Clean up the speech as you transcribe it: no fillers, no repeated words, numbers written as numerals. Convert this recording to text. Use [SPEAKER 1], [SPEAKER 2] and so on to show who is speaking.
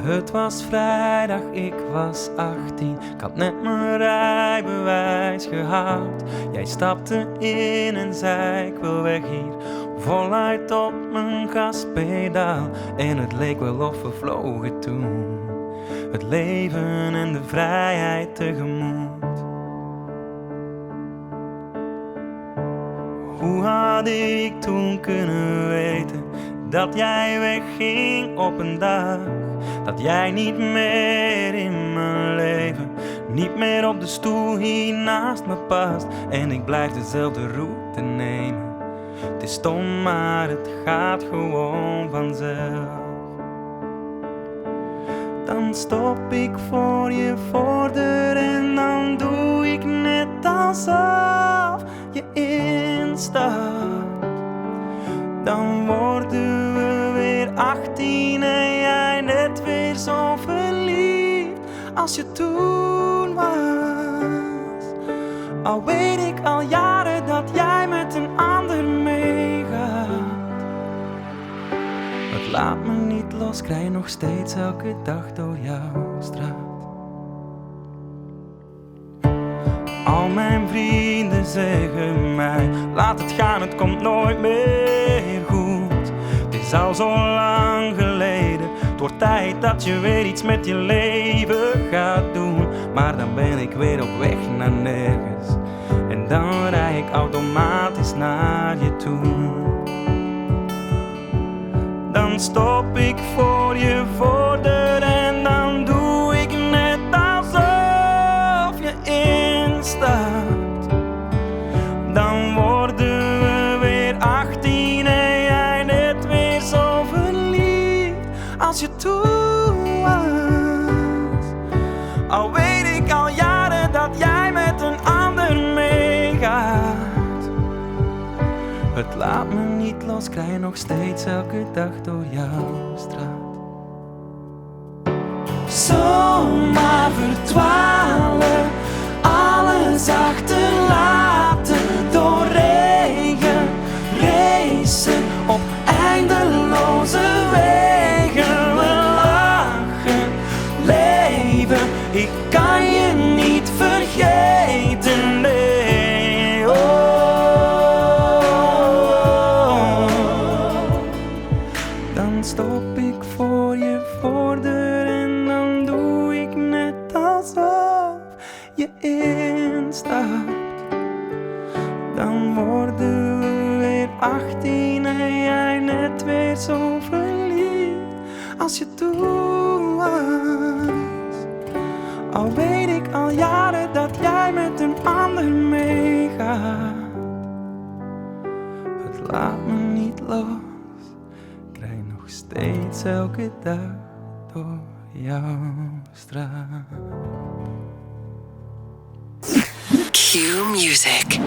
[SPEAKER 1] Het was vrijdag, ik was 18. Ik had net mijn rijbewijs gehaald. Jij stapte in en zei ik wil weg hier. Voluit op mijn gaspedaal. En het leek wel of we vlogen toen. Het leven en de vrijheid tegemoet. Hoe had ik toen kunnen weten dat jij wegging op een dag? Dat jij niet meer in mijn leven, niet meer op de stoel hier naast me past. En ik blijf dezelfde route nemen. Het is stom, maar het gaat gewoon vanzelf. Dan stop ik voor je voordeur en dan doe ik net alsof je instapt. Dan worden we weer 18 en jij net weer zo verliefd als je toen was. Al weet ik al jaren dat jij met een ander meegaat. Het laat me niet los, ik rij nog steeds elke dag door jouw straat. Al mijn vrienden zeggen mij, laat het gaan, het komt nooit meer goed. Het is al zo lang geleden, het wordt tijd dat je weer iets met je leven gaat doen. Maar dan ben ik weer op weg naar nergens en dan rij ik automatisch naar je toe. Dan stop ik voor je voordeur en dan doe ik net alsof je instapt. Dan worden we weer 18 en jij net weer zo verliefd als je toen was. Al weet ik al jaren dat jij met een ander meegaat. Het laat me niet los, ik rij nog steeds elke dag door jouw straat. Zomaar verdwalen, alles achterlaten. Door regen, racen op eindeloze wegen. We lachen, leven, ik kan je niet vergeten, nee. Oh. Dan stop ik voor je voordeur en dan doe ik net alsof je instapt. Dan worden we weer 18 en jij net weer zo verliefd als je toen was. Al weet ik al jaren dat jij met een ander meegaat. Het laat me niet los, ik rij nog steeds elke dag door jouw straat.
[SPEAKER 2] Q Music.